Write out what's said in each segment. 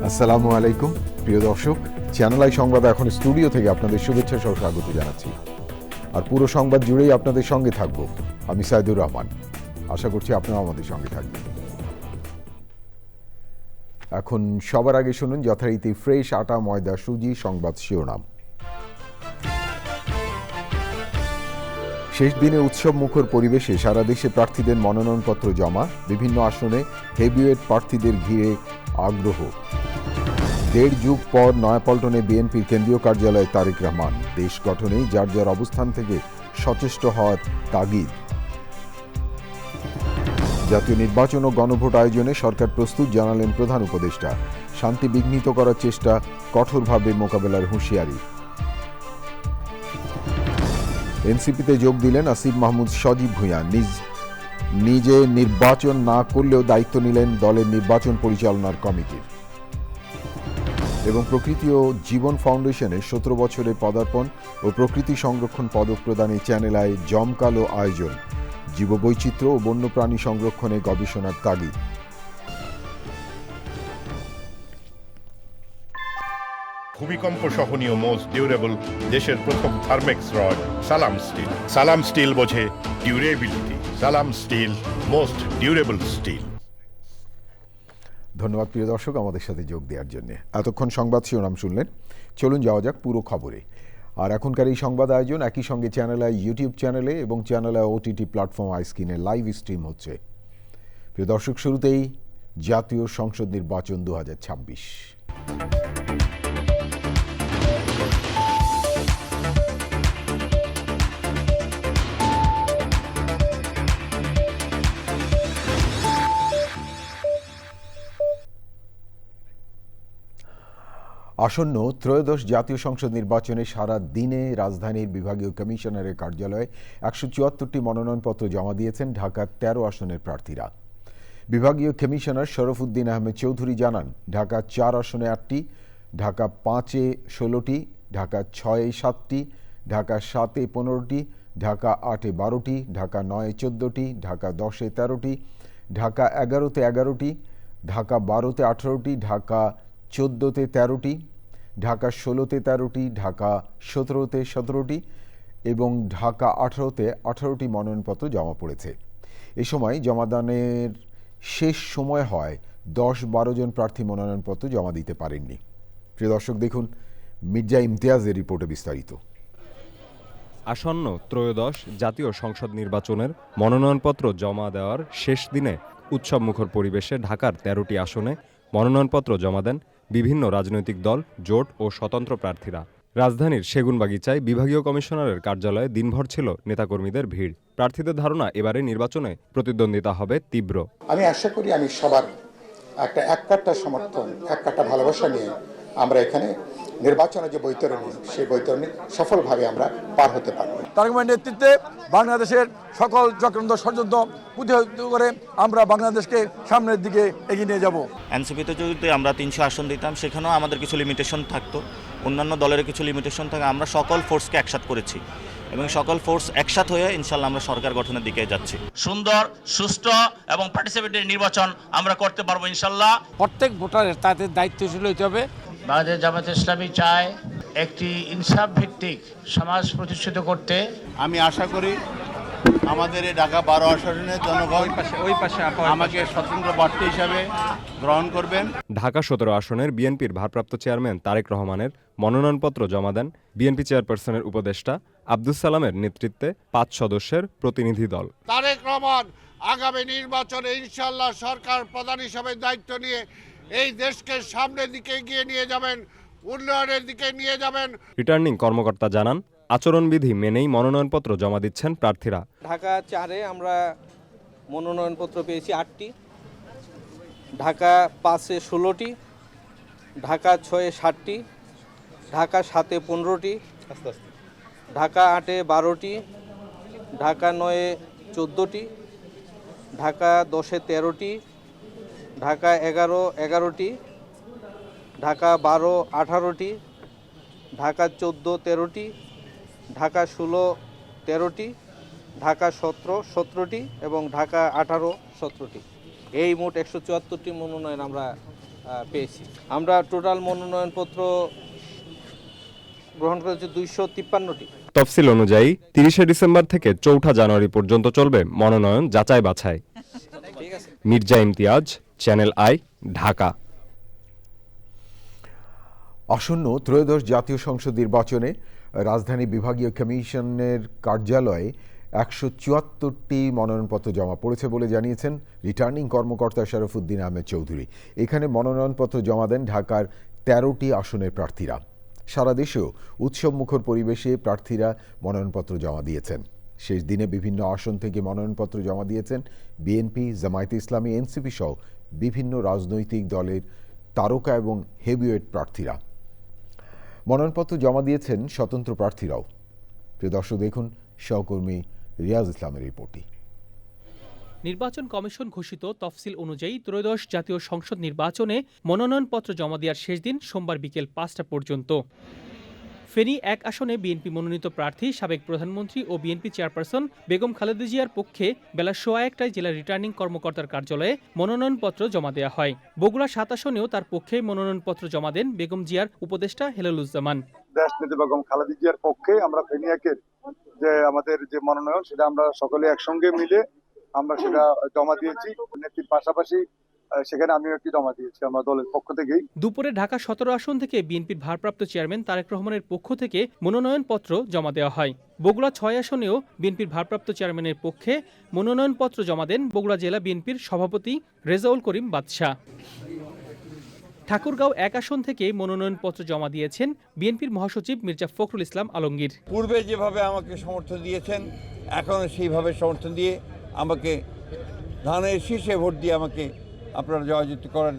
আসসালামু আলাইকুম প্রিয় দর্শক, চ্যানেল আই সংবাদ এখন স্টুডিও থেকে আপনাদের শুভেচ্ছা সহ স্বাগত জানাচ্ছি। আর পুরো সংবাদ জুড়েই আপনাদের সঙ্গে থাকব আমি সাইদুর রহমান। আশা করছি আপনারা আমাদের সঙ্গে থাকবেন। এখন সবার আগে শুনুন যথারীতি ফ্রেশ আটা ময়দা সুজি সংবাদ শিরোনাম। শেষ দিনে উৎসব মুখর পরিবেশে সারা দেশে প্রার্থীদের মনোনয়নপত্র জমা, বিভিন্ন আসনে হেভিওয়েট প্রার্থীদের ঘিরে আগ্রহ। ১.৫ যুগ পর নয়াপল্টনে বিএনপির কেন্দ্রীয় কার্যালয়ে তারেক রহমান। দেশ গঠনে যার যার অবস্থান থেকে সচেষ্ট হওয়ার তাগিদ। জাতীয় নির্বাচন ও গণভোট আয়োজনে সরকার প্রস্তুত জানালেন প্রধান উপদেষ্টা। শান্তি বিঘ্নিত করার চেষ্টা কঠোরভাবে মোকাবেলার হুঁশিয়ারি। এনসিপিতে যোগ দিলেন আসিফ মাহমুদ সজীব ভূঁইয়া। নিজে নির্বাচন না করলেও দায়িত্ব নিলেন দলের নির্বাচন পরিচালনার কমিটির। এবং প্রকৃতি ও জীবন ফাউন্ডেশনের ১৭ বছরের পদার্পণ ও প্রকৃতি সংরক্ষণ পদক প্রদানে চ্যানেল আই জমকালো আয়োজন। জীববৈচিত্র্য ও বন্যপ্রাণী সংরক্ষণে গবেষণার তাগিদ। ভূমিকম্প সহনীয় মোস্ট ডিউরেবল দেশের প্রথম থার্মেক্স রড সালাম স্টিল। সালাম স্টিল বোঝে ডিউরেবিলিটি। সালাম স্টিল, মোস্ট ডিউরেবল স্টিল। ধন্যবাদ প্রিয় দর্শক আমাদের সাথে যোগ দেওয়ার জন্য। এতক্ষণ সংবাদ শিরোনাম শুনলেন, চলুন যাওয়া যাক পুরো খবরে। আর এখনকার এই সংবাদ আয়োজন একই সঙ্গে চ্যানেল আই ইউটিউব চ্যানেলে এবং চ্যানেল আই ওটিটি প্ল্যাটফর্ম আইস্ক্রিনে লাইভ স্ট্রিম হচ্ছে। প্রিয় দর্শক, শুরুতেই জাতীয় সংসদ নির্বাচন 2026। আসন্ন ত্রয়োদশ জাতীয় সংসদ নির্বাচনে সারা দিনে রাজধানীর বিভাগীয় কমিশনারের কার্যালয়ে ১৭৪টি মনোনয়নপত্র জমা দিয়েছেন ঢাকার ১৩ আসনের প্রার্থীরা। বিভাগীয় কমিশনার শরফুদ্দিন আহমেদ চৌধুরী জানান, ঢাকা ৪ আসনে ৮টি, ঢাকা ৫-এ ১৬টি, ঢাকা ৬-এ ৭টি, ঢাকা ৭-এ ১৫টি, ঢাকা ৮-এ ১২টি, ঢাকা ৯-এ ১৪টি, ঢাকা 10-এ 13টি, ঢাকা 11-তে 11টি, ঢাকা 12-তে 18টি, ঢাকা 14-তে 13টি, ঢাকা 16-তে 13টি, ঢাকা 17-তে 17টি এবং ঢাকা 18-তে 18টি মনোনয়নপত্র জমা পড়েছে। এ সময় জমাদানের শেষ সময় হয় 10-12 জন প্রার্থী মনোনয়নপত্র জমা দিতে পারেননি। প্রিয় দর্শক, দেখুন মির্জা ইমতিয়াজের রিপোর্টে বিস্তারিত। আসন্ন ত্রয়োদশ জাতীয় সংসদ নির্বাচনের মনোনয়নপত্র জমা দেওয়ার শেষ দিনে উৎসবমুখর পরিবেশে ঢাকার 13টি আসনে মনোনয়নপত্র জমা দেন বিভিন্ন রাজনৈতিক দল, জোট ও স্বতন্ত্র প্রার্থীরা। রাজধানীর সেগুনবাগিচায় বিভাগীয় কমিশনারের কার্যালয়ে দিনভর ছিল নেতাকর্মীদের ভিড়। প্রার্থীদের ধারণা, এবারে নির্বাচনে প্রতিদ্বন্দ্বিতা হবে তীব্র। আমি আশা করি আমি সবার একটা সমর্থন, একটা ভালোবাসা নিয়ে আমরা এখানে নির্বাচনের যে বৈতরণী, সেই বৈতরণী সফলভাবে আমরা পার হতে পারব। তারেক রহমানের নেতৃত্বে বাংলাদেশের সকল চক্রান্ত ষড়যন্ত্র প্রতিহত করে আমরা বাংলাদেশকে সামনের দিকে এগিয়ে নিয়ে যাব। এনসিপিতে যদি আমরা 300 আসন দিতাম, সেখানেও আমাদের কিছু লিমিটেশন থাকতো, অন্যান্য দলের কিছু লিমিটেশন থাকে। আমরা সকল ফোর্সকে একসাথ করেছি এবং সকল ফোর্স একসাথ হয়ে ইনশাল্লাহ আমরা সরকার গঠনের দিকে যাচ্ছি। সুন্দর, সুষ্ঠু এবং পার্টিসিপেটরি নির্বাচন আমরা করতে পারবো ইনশাল্লাহ। প্রত্যেক ভোটারের তাদের দায়িত্বশীল হতে হবে। বাংলাদেশ জামায়াতে ইসলামী চায় একটি ইনসাফ ভিত্তিক সমাজ প্রতিষ্ঠিত করতে। আমি আশা করি আমাদের এই ঢাকা 12 আসনের জনগণ আমাকে স্বতন্ত্র প্রার্থী হিসাবে গ্রহণ করবেন। ঢাকা 17 আসনের বিএনপির ভারপ্রাপ্ত চেয়ারম্যান তারেক রহমানের মনোনয়নপত্র জমা দেন বিএনপি চেয়ারপারসনের উপদেষ্টা আব্দুস সালামের নেতৃত্বে 5 সদস্যের প্রতিনিধি দল। তারেক রহমান আগামী নির্বাচনে ইনশাআল্লাহ সরকার প্রধান হিসাবে দায়িত্ব নিয়ে এই দেশকে সামনের দিকে এগিয়ে নিয়ে যাবেন, উন্নয়নের দিকে নিয়ে যাবেন। রিটার্নিং কর্মকর্তা জানান, আচরণবিধি মেনেই মনোনয়নপত্র জমা দিচ্ছেন প্রার্থীরা। ঢাকা 4-এ আমরা মনোনয়নপত্র পেয়েছি 8টি, ঢাকা 5-এ 16টি, ঢাকা 6-এ 7টি, ঢাকা 7-এ 15টি, ঢাকা 8-এ 12টি, ঢাকা 9-এ 14টি, ঢাকা 10-এ 13টি, ঢাকা 11-টি, ঢাকা 12-18টি, ঢাকা 14-13টি, ঢাকা 16-13টি, ঢাকা 17-17টি এবং ঢাকা 18-17টি। এই মোট 174টি মনোনয়ন আমরা পেয়েছি। আমরা টোটাল মনোনয়নপত্র গ্রহণ করেছি 253টি। তফসিল অনুযায়ী 30শে ডিসেম্বর থেকে 4ঠা জানুয়ারি পর্যন্ত চলবে মনোনয়ন যাচাই বাছাই। Mirza Imtiaz, channel I, Dhaka. আসন্ন ত্রয়োদশ জাতীয় সংসদ নির্বাচনে রাজধানী বিভাগীয় কমিশনের কার্যালয়ে 174টি মনোনয়নপত্র জমা পড়েছে বলে জানিয়েছেন রিটার্নিং কর্মকর্তা শরফুদ্দিন আহমেদ চৌধুরী। এখানে মনোনয়নপত্র জমা দেন ঢাকার 13টি আসনের প্রার্থীরা। সারা দেশেও উৎসবমুখর পরিবেশে প্রার্থীরা মনোনয়নপত্র জমা দিয়েছেন। শেষ দিনে বিভিন্ন আসন থেকে মনোনয়নপত্র জমা দিয়েছেন বিএনপি, জামায়াতে ইসলামী, এনসিপি সহ বিভিন্ন রাজনৈতিক দলের তারকা এবং হেভিওয়েট প্রার্থীরা। মনোনয়নপত্র জমা দিয়েছেন স্বতন্ত্র প্রার্থীরাও। প্রিয় দর্শক, দেখুন সহকর্মী রিয়াজ ইসলামের রিপোর্টটি। নির্বাচন কমিশন ঘোষিত তফসিল অনুযায়ী ত্রয়োদশ জাতীয় সংসদ নির্বাচনে মনোনয়নপত্র জমা দেওয়ার শেষ দিন সোমবার বিকেল 5টা পর্যন্ত। ফেনী 1 আসনে বিএনপি মনোনীত প্রার্থী সাবেক প্রধানমন্ত্রী ও বিএনপি চেয়ারপারসন বেগম খালেদা জিয়ার পক্ষে বেলা 1:15টায় জেলা রিটার্নিং কর্মকর্তার কার্যালয়ে মনোনয়নপত্র জমা দেওয়া হয়। বগুড়া 7 আসনেও তার পক্ষে মনোনয়নপত্র জমা দেন বেগম জিয়ার উপদেষ্টা হেলালুজ্জামান। দেশনেত্রী বেগম খালেদা জিয়ার পক্ষে আমরা ফেনী 1-এর যে আমাদের যে মনোনয়ন সেটা আমরা সকলে একসঙ্গে মিলে আমরা সেটা জমা দিয়েছি। নেত্রীর পাশাপাশি সেখানে আমিও একটি জমা দিয়েছি আমার দলের পক্ষ থেকেই। দুপুরে ঢাকা 17 আসন থেকে বিএনপির ভারপ্রাপ্ত চেয়ারম্যান তারেক রহমানের পক্ষ থেকে মনোনয়নপত্র জমা দেওয়া হয়। বগুড়া 6 আসনেও বিএনপির ভারপ্রাপ্ত চেয়ারম্যানের পক্ষে মনোনয়নপত্র জমা দেন বগুড়া জেলা বিএনপির সভাপতি রেজাউল করিম বাদশা। ঠাকুরগাঁও 1 আসন থেকে মনোনয়নপত্র জমা দিয়েছেন বিএনপির মহাসচিব মির্জা ফখরুল ইসলাম আলমগীর। পূর্বে যেভাবে আমাকে সমর্থন দিয়েছেন এখনও সেইভাবে সমর্থন দিয়ে আমাকে ধানের শীর্ষে ভোট দিয়ে আমাকে আপনারা জয়যুক্ত করার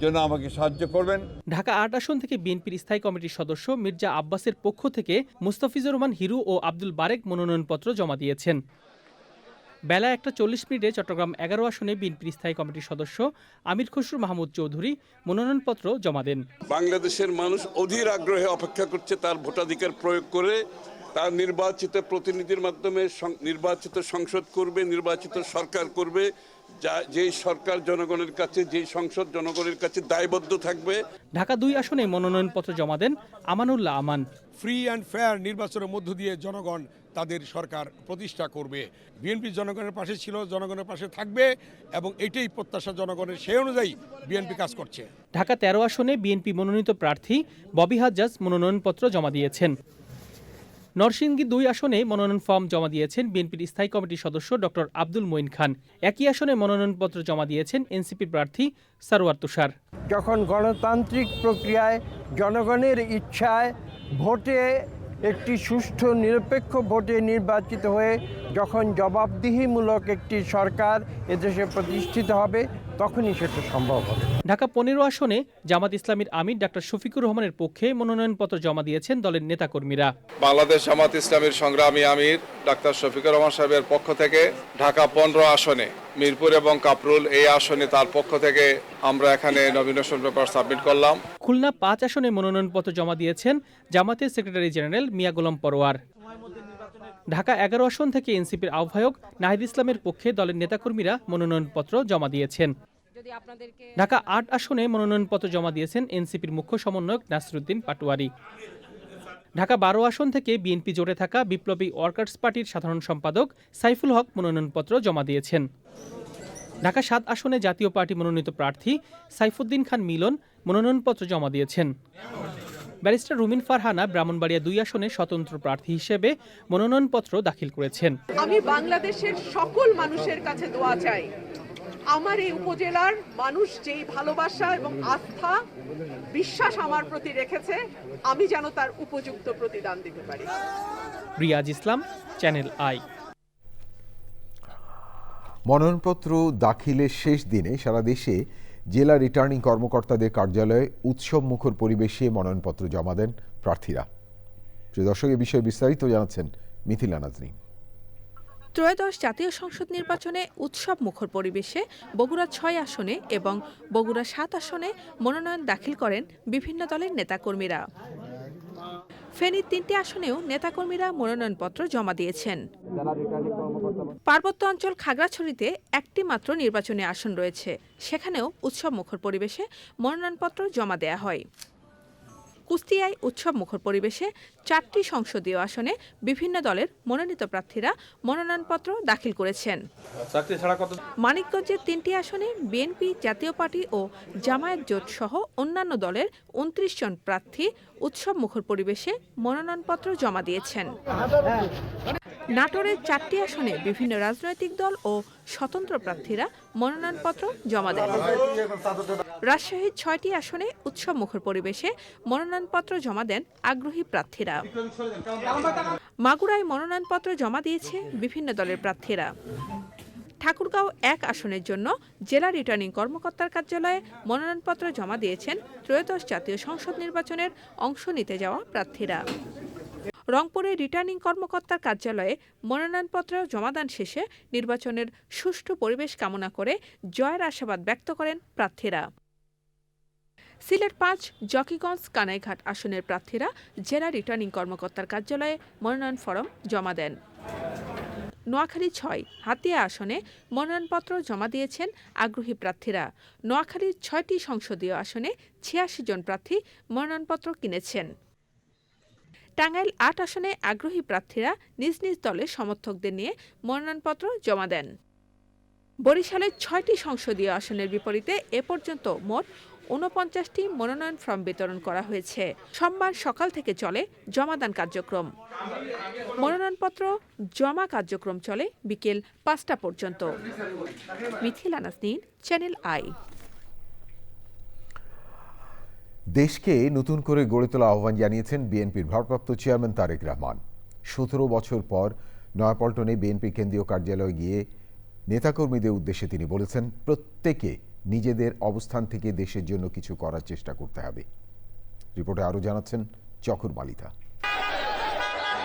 জন্য আমাকে সাহায্য করবেন। ঢাকা 8 আসন থেকে বিএনপির স্থায়ী কমিটির সদস্য মির্জা আব্বাসের পক্ষ থেকে মুস্তাফিজুর রহমান হিরু ও আব্দুল বারেক মনোনয়নপত্র জমা দিয়েছেন। বেলা 1:40 চট্টগ্রাম 11 আসনে বিএনপির স্থায়ী কমিটির সদস্য আমির খসরু মাহমুদ চৌধুরী মনোনয়নপত্র জমা দেন। বাংলাদেশের মানুষ অধীর আগ্রহে অপেক্ষা করছে তার ভোটাধিকার প্রয়োগ করে তার নির্বাচিত প্রতিনিধির মাধ্যমে নির্বাচিত সংসদ করবে, নির্বাচিত সরকার করবে, যেই সরকার জনগণের কাছে, যেই সংসদ জনগণের কাছে দায়বদ্ধ থাকবে। ঢাকা 2 আসনে মনোনয়নপত্র জমা দেন আমানুল্লাহ আমান। ফ্রি অ্যান্ড ফেয়ার নির্বাচনের মধ্য দিয়ে জনগণ তাদের সরকার প্রতিষ্ঠা করবে। বিএনপি জনগণের পাশে ছিল, জনগণের পাশে থাকবে এবং এটাই প্রত্যাশা জনগণের, সেই অনুযায়ী বিএনপি কাজ করছে। ঢাকা 13 আসনে বিএনপি মনোনীত প্রার্থী ববি হাজ্জাজ মনোনয়নপত্র জমা দিয়েছেন। নরসিংদী 2 আসনে মনোনয়ন ফর্ম জমা দিয়েছেন বিএনপির স্থায়ী কমিটির সদস্য ডক্টর আব্দুল মঈন খান। একই আসনে মনোনয়নপত্র জমা দিয়েছেন এনসিপি প্রার্থী সারওয়ার তুষার। যখন গণতান্ত্রিক প্রক্রিয়ায় জনগণের ইচ্ছায় ভোটে একটি সুষ্ঠু নিরপেক্ষ ভোটে নির্বাচিত হয়ে যখন জবাবদিহিমূলক একটি সরকার এদেশে প্রতিষ্ঠিত হবে তখনই সেটা সম্ভব হবে। ঢাকা 15 আসনে জামাত ইসলামীর আমির ডাক্তার শফিকুর রহমানের পক্ষে মনোনয়নপত্র জমা দিয়েছেন দলের নেতাকর্মীরা। বাংলাদেশ জামাত ইসলামীর সংগ্রামী আমির ডাক্তার শফিকুর রহমান সাহেবের পক্ষ থেকে ঢাকা 15 আসনে মিরপুর এবং কাপরুল এই আসনে তার পক্ষ থেকে আমরা এখানে নমিনেশন পেপার সাবমিট করলাম। খুলনা 5 আসনে মনোনয়নপত্র জমা দিয়েছেন জামাতের সেক্রেটারি জেনারেল মিয়া গোলাম পরোয়ার। ঢাকা 11 আসন থেকে এনসিপির আহ্বায়ক নাহিদ ইসলামের পক্ষে দলের নেতাকর্মীরা মনোনয়নপত্র জমা দিয়েছেন। ঢাকা 8 আসনে মনোনয়নপত্র জমা দিয়েছেন এনসিপির মুখ্য সমন্বয়ক নাসিরউদ্দিন পাটোয়ারি। ঢাকা 12 আসন থেকে বিএনপি জোটে থাকা বিপ্লবী ওয়ার্কার্স পার্টির সাধারণ সম্পাদক সাইফুল হক মনোনয়নপত্র জমা দিয়েছেন। ঢাকা 7 আসনে জাতীয় পার্টি মনোনীত প্রার্থী সাইফুদ্দিন খান মিলন মনোনয়নপত্র জমা দিয়েছেন। ব্যারিস্টার রুমিন ফারহানা ব্রাহ্মণবাড়িয়া 2 আসনে স্বতন্ত্র প্রার্থী হিসেবে মনোনয়নপত্র দাখিল করেছেন। আমি বাংলাদেশের সকল মানুষের কাছে দোয়া চাই, আমার এই উপজেলার মানুষ যেই ভালোবাসা এবং আস্থা বিশ্বাস আমার প্রতি রেখেছে আমি যেন তার উপযুক্ত প্রতিদান দিতে পারি। রিয়াজ ইসলাম, চ্যানেল আই। মনোনয়নপত্র দাখিলের শেষ দিনে সারা দেশে জেলা রিটার্নিং কর্মকর্তাদের কার্যালয়ে উৎসব মুখর পরিবেশে মনোনয়নপত্র জমা দেন প্রার্থীরা। প্রিয় দর্শক, এ বিষয়ে বিস্তারিত জানাচ্ছেন মিথিলা নাজনীন। ত্রয়োদশ জাতীয় সংসদ নির্বাচনে উৎসব মুখর পরিবেশে বগুড়া ৬ আসনে এবং বগুড়া ৭ আসনে মনোনয়ন দাখিল করেন বিভিন্ন দলের নেতাকর্মীরা। ফেনীর ৩টি আসনেও নেতাকর্মীরা মনোনয়নপত্র জমা দিয়েছেন। পার্বত্য অঞ্চল খাগড়াছড়িতে একটি মাত্র নির্বাচনী আসন রয়েছে, সেখানেও উৎসব মুখর পরিবেশে মনোনয়নপত্র জমা দেয়া হয়। কুষ্টিয়ায় উৎসব মুখর পরিবেশে ৪টি সংসদীয় আসনে বিভিন্ন দলের মনোনীত প্রার্থীরা মনোনয়নপত্র দাখিল করেছেন। মানিকগঞ্জের ৩টি আসনে বিএনপি, জাতীয় পার্টি ও জামায়াত জোট সহ অন্যান্য দলের ২৯ জন প্রার্থী উৎসব মুখর পরিবেশে মনোনয়নপত্র জমা দিয়েছেন। নাটোরের ৪টি আসনে বিভিন্ন রাজনৈতিক দল ও স্বতন্ত্র প্রার্থীরা মনোনয়নপত্র জমা দেন। রাজশাহীর ৬টি আসনে উৎসব মুখর পরিবেশে মনোনয়নপত্র জমা দেন আগ্রহী প্রার্থীরা। মাগুরায় মনোনয়নপত্র জমা দিয়েছে বিভিন্ন দলের প্রার্থীরা। ঠাকুরগাঁও ১ আসনের জন্য জেলা রিটার্নিং কর্মকর্তার কার্যালয়ে মনোনয়নপত্র জমা দিয়েছেন ত্রয়োদশ জাতীয় সংসদ নির্বাচনের অংশ নিতে যাওয়া প্রার্থীরা। রংপুরে রিটার্নিং কর্মকর্তার কার্যালয়ে মনোনয়নপত্র জমাদান শেষে নির্বাচনের সুষ্ঠু পরিবেশ কামনা করে জয়ের আশাবাদ ব্যক্ত করেন প্রার্থীরা। সিলেট ৫ জকিগঞ্জ কানাইঘাট আসনের প্রার্থীরা জেলা রিটার্নিং কর্মকর্তার কার্যালয়ে মনোনয়ন ফরম জমা দেন। নোয়াখালী ৬ হাতিয়া আসনে মনোনয়নপত্র জমা দিয়েছেন আগ্রহী প্রার্থীরা। নোয়াখালীর ৬টি সংসদীয় আসনে ৮৬ জন প্রার্থী মনোনয়নপত্র কিনেছেন। টাঙ্গাইল ৮ আসনে আগ্রহী প্রার্থীরা নিজ নিজ দলের সমর্থকদের নিয়ে মনোনয়নপত্র জমা দেন। বরিশালের ৬টি সংসদীয় আসনের বিপরীতে এ পর্যন্ত মোট ৪৯টি মনোনয়ন ফর্ম বিতরণ করা হয়েছে। সোমবার সকাল থেকে চলে জমাদান কার্যক্রম। মনোনয়নপত্র জমা কার্যক্রম চলে বিকেল ৫টা পর্যন্ত। Mithila Naznin, channel I. দেশকে নতুন করে গড়ে তোলা আহ্বান জানিয়েছেন বিএনপির ভারপ্রাপ্ত চেয়ারম্যান তারেক রহমান। ১৭ বছর পর নয়াপল্টনে বিএনপি কেন্দ্রীয় কার্যালয়ে গিয়ে নেতাকর্মীদের উদ্দেশ্যে তিনি বলেছেন, প্রত্যেকে নিজেদের অবস্থান থেকে দেশের জন্য কিছু করার চেষ্টা করতে হবে। রিপোর্টে আরও জানাচ্ছেন চকর মালিতা।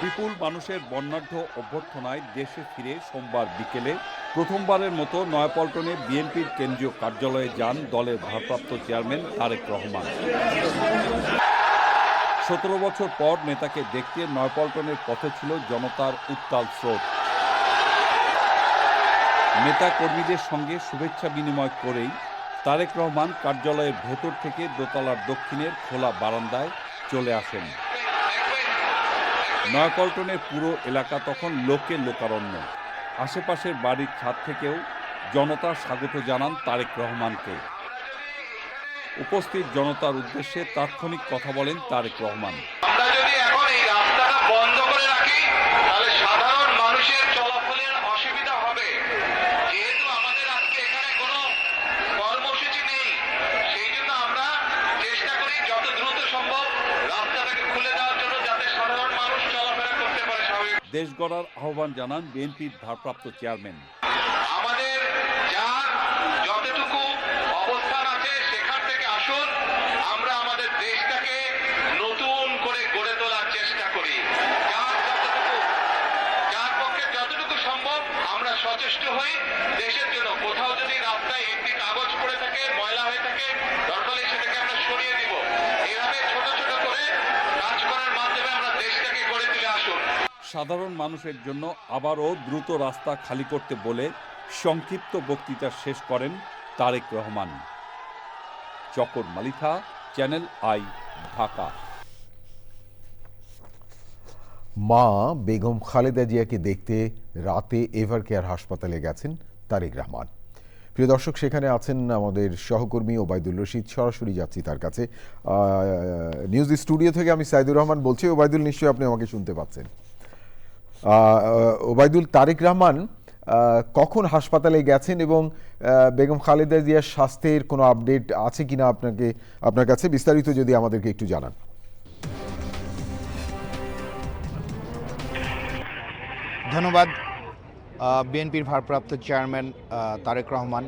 বিপুল মানুষের বর্ণাঢ্য অভ্যর্থনায় দেশে ফিরে সোমবার বিকেলে প্রথমবারের মতো নয়াপল্টনে বিএনপির কেন্দ্রীয় কার্যালয়ে যান দলের ভারপ্রাপ্ত চেয়ারম্যান তারেক রহমান। ১৭ বছর পর নেতাকে দেখতে নয়াপল্টনের পথে ছিল জনতার উত্তাল স্রোত। নেতা কর্মীদের সঙ্গে শুভেচ্ছা বিনিময় করেই তারেক রহমান কার্যালয়ের ভেতর থেকে দোতলার দক্ষিণের খোলা বারান্দায় চলে আসেন। নয়াপল্টনের পুরো এলাকা তখন লোকে লোকারণ্য। আশেপাশের বাড়ির ছাদ থেকেও জনতা স্বাগত জানান তারেক রহমানকে। উপস্থিত জনতার উদ্দেশ্যে তাৎক্ষণিক কথা বলেন তারেক রহমান। আমরা যদি এখন এই রাস্তাটা বন্ধ করে রাখি তাহলে সাধারণ মানুষের চলাফেরার অসুবিধা হবে। যেহেতু আমাদের আজকে এখানে কোনো কর্মসূচি নেই, সেই জন্য আমরা চেষ্টা করি যত দ্রুত সম্ভব রাস্তাটাকে খুলে দেওয়ার জন্য, যাতে সাধারণ মানুষ চলাফেরা করতে পারে স্বাভাবিক। দেশ গড়ার আহ্বান জানান বিএনপির ভারপ্রাপ্ত চেয়ারম্যান। আমাদের যার যতটুকু অবস্থান আছে সেখান থেকে আসুন, আমরা আমাদের দেশটাকে নতুন করে গড়ে তোলার চেষ্টা করি। যার পক্ষে যতটুকু সম্ভব আমরা সচেষ্ট হই দেশের জন্য। কোথাও যদি রাস্তায় একটি কাগজ পড়ে থাকে, ময়লা হয়ে থাকে, দরকার হলে সেটাকে আমরা সরিয়ে দিব। এভাবে ছোট ছোট করে কাজ করার মাধ্যমে আমরা দেশটাকে গড়ে তুলে আসুন। সাধারণ মানুষের জন্য আবারও দ্রুত রাস্তা খালি করতে বলে সংক্ষিপ্ত বক্তৃতা শেষ করেন তারেক রহমান। Chakor Malitha, channel I, Dhaka. মা বেগম খালেদা জিয়াকে দেখতে রাতে এভার কেয়ার হাসপাতালে গেছেন তারেক রহমান। প্রিয় দর্শক, সেখানে আছেন আমাদের সহকর্মী ওবায়দুল রশিদ। সরাসরি যাচ্ছি তার কাছে। নিউজ স্টুডিও থেকে আমি সাইদুর রহমান বলছি। ওবায়দুল, নিশ্চয়ই আপনি আমাকে শুনতে পাচ্ছেন। ওবায়দুল, তারেক রহমান কখন হাসপাতালে গেছেন এবং বেগম খালেদা জিয়ার স্বাস্থ্যের কোনো আপডেট আছে কিনা আপনার কাছে বিস্তারিত যদি আমাদেরকে একটু জানান। ধন্যবাদ। বিএনপির ভারপ্রাপ্ত চেয়ারম্যান তারেক রহমান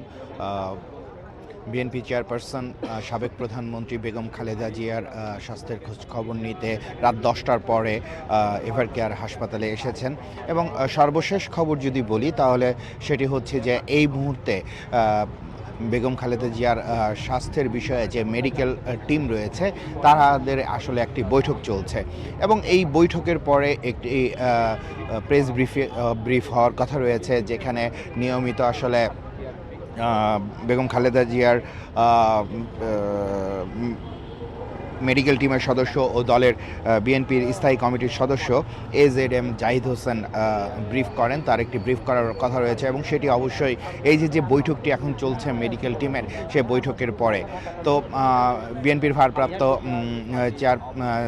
বিএনপি চেয়ারপারসন সাবেক প্রধানমন্ত্রী বেগম খালেদা জিয়ার স্বাস্থ্যের খোঁজ খবর নিতে রাত 10টার পরে এভারকেয়ার হাসপাতালে এসেছেন এবং সর্বশেষ খবর যদি বলি তাহলে সেটি হচ্ছে যে এই মুহূর্তে বেগম খালেদা জিয়ার স্বাস্থ্যের বিষয়ে যে মেডিকেল টিম রয়েছে তাদের আসলে একটি বৈঠক চলছে এবং এই বৈঠকের পরে একটি প্রেস ব্রিফ হওয়ার কথা রয়েছে, যেখানে নিয়মিত আসলে বেগম খালেদা জিয়ার মেডিকেল টিমের সদস্য ও দলের বিএনপির স্থায়ী কমিটির সদস্য AZM জাহিদ হোসেন ব্রিফ করেন। তার একটি ব্রিফ করার কথা রয়েছে এবং সেটি অবশ্যই এই যে বৈঠকটি এখন চলছে মেডিকেল টিমের, সেই বৈঠকের পরে। তো বিএনপির ভারপ্রাপ্ত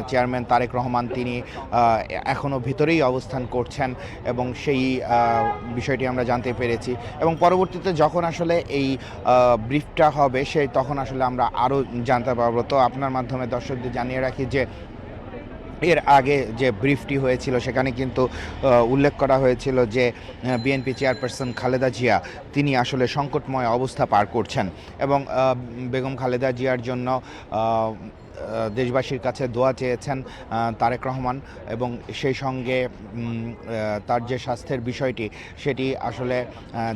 চেয়ারম্যান তারেক রহমান তিনি এখনও ভিতরেই অবস্থান করছেন এবং সেই বিষয়টি আমরা জানতে পেরেছি এবং পরবর্তীতে যখন আসলে এই ব্রিফটা হবে তখন আসলে আমরা আরও জানতে পারবো। তো আপনার মাধ্যমে দর্শকদের জানিয়ে রাখি যে এর আগে যে ব্রিফটি হয়েছিল সেখানে কিন্তু উল্লেখ করা হয়েছিল যে বিএনপি চেয়ারপারসন খালেদা জিয়া তিনি আসলে সংকটময় অবস্থা পার করছেন এবং বেগম খালেদা জিয়ার জন্য দেশবাসীর কাছে দোয়া চেয়েছেন তারেক রহমান এবং সেই সঙ্গে তার যে স্বাস্থ্যের বিষয়টি সেটি আসলে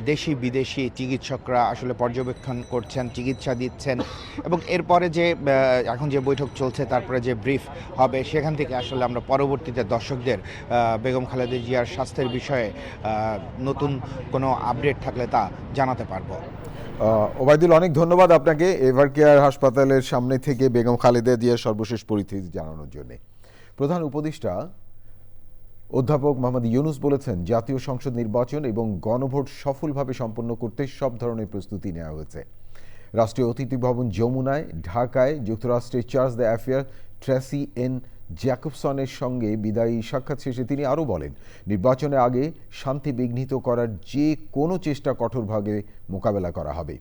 দেশি বিদেশি চিকিৎসকরা আসলে পর্যবেক্ষণ করছেন, চিকিৎসা দিচ্ছেন এবং এরপরে যে এখন যে বৈঠক চলছে তারপরে যে ব্রিফ হবে সেখান থেকে আসলে আমরা পরবর্তীতে দর্শকদের বেগম খালেদা জিয়ার স্বাস্থ্যের বিষয়ে নতুন কোনো আপডেট থাকলে তা জানাতে পারবো। ওবায়দুল, অনেক ধন্যবাদ আপনাকে এভারকেয়ার হাসপাতালের সামনে থেকে বেগম খালেদা জিয়ার সর্বশেষ পরিস্থিতি জানানোর জন্য। প্রধান উপদেষ্টা অধ্যাপক মোহাম্মদ ইউনূস বলেছেন, জাতীয় সংসদ নির্বাচন এবং গণভোট সফলভাবে সম্পন্ন করতে সব ধরনের প্রস্তুতি নেওয়া হয়েছে। রাষ্ট্রীয় অতিথি ভবন যমুনায় ঢাকায় যুক্তরাষ্ট্রের chargé d'affaires Tracey Ann জ্যাকবসনের সঙ্গে বিদায়ী সাক্ষাৎ শেষে তিনি আরও বলেন, নির্বাচনের আগে শান্তি বিঘ্নিত করার যে কোনো চেষ্টা কঠোরভাবে মোকাবেলা করা হবে।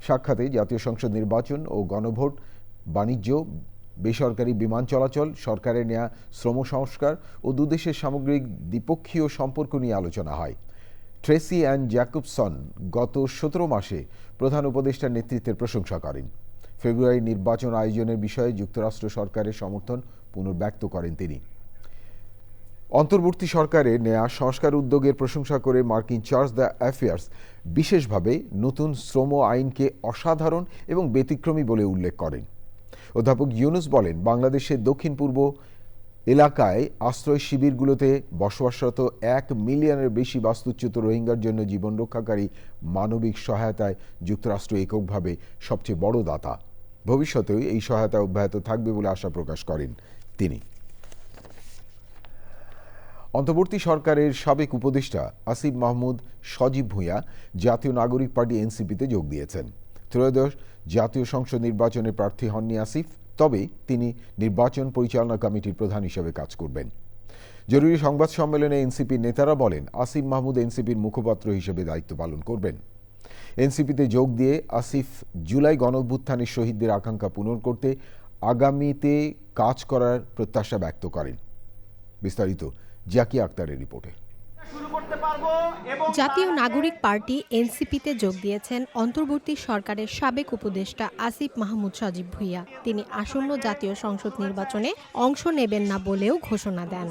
সাক্ষাতে জাতীয় সংসদ নির্বাচন ও গণভোট, বাণিজ্য, বেসরকারি বিমান চলাচল, সরকারের নেয়া শ্রম সংস্কার ও দুদেশের সামগ্রিক দ্বিপক্ষীয় সম্পর্ক নিয়ে আলোচনা হয়। ট্রেসি অ্যান্ড জ্যাকবসন গত 17 মাসে প্রধান উপদেষ্টার নেতৃত্বের প্রশংসা করেন। ফেব্রুয়ারি নির্বাচন আয়োজনের বিষয়ে যুক্তরাষ্ট্র সরকারের সমর্থন পুনর্ব্যক্ত করেন তিনি। অন্তর্বর্তী সরকারের নেয়া সংস্কার উদ্যোগের প্রশংসা করে মার্কিন চার্জ দ্য অ্যাফেয়ার্স বিশেষভাবে নতুন শ্রম আইনকে অসাধারণ এবং ব্যতিক্রমী বলে উল্লেখ করেন। অধ্যাপক ইউনূস বলেন, বাংলাদেশের দক্ষিণ পূর্ব এলাকায় আশ্রয় শিবিরগুলোতে বসবাসরত 1 মিলিয়নের বেশি বাস্তুচ্যুত রোহিঙ্গার জন্য জীবন রক্ষাকারী মানবিক সহায়তায় যুক্তরাষ্ট্র এককভাবে সবচেয়ে বড় দাতা। ভবিষ্যতেও এই সহায়তা অব্যাহত থাকবে বলে আশা প্রকাশ করেন তিনি। অন্তর্বর্তী সরকারের সাবেক উপদেষ্টা আসিফ মাহমুদ সজীব ভূঁইয়া জাতীয় নাগরিক পার্টি এনসিপিতে যোগ দিয়েছেন। ত্রয়োদশ জাতীয় সংসদ নির্বাচনে প্রার্থী হননি আসিফ, তবে তিনি নির্বাচন পরিচালনা কমিটির প্রধান হিসেবে কাজ করবেন। জরুরি সংবাদ সম্মেলনে এনসিপির নেতারা বলেন, আসিফ মাহমুদ এনসিপির মুখপাত্র হিসেবে দায়িত্ব পালন করবেন। এনসিপিতে যোগ দিয়ে আসিফ জুলাই গণঅভ্যুত্থানের শহীদদের আকাঙ্ক্ষা পূরণ করতে আগামীতে কাজ করার প্রত্যাশা ব্যক্ত করেন। বিস্তারিত জাকিয়া আক্তারের রিপোর্টে। জাতীয় নাগরিক পার্টি এনসিপিতে যোগ দিয়েছেন অন্তর্বর্তী সরকারের সাবেক উপদেষ্টা আসিফ মাহমুদ সজীব ভূঁইয়া। তিনি আসন্ন জাতীয় সংসদ নির্বাচনে অংশ নেবেন না বলেও ঘোষণা দেন।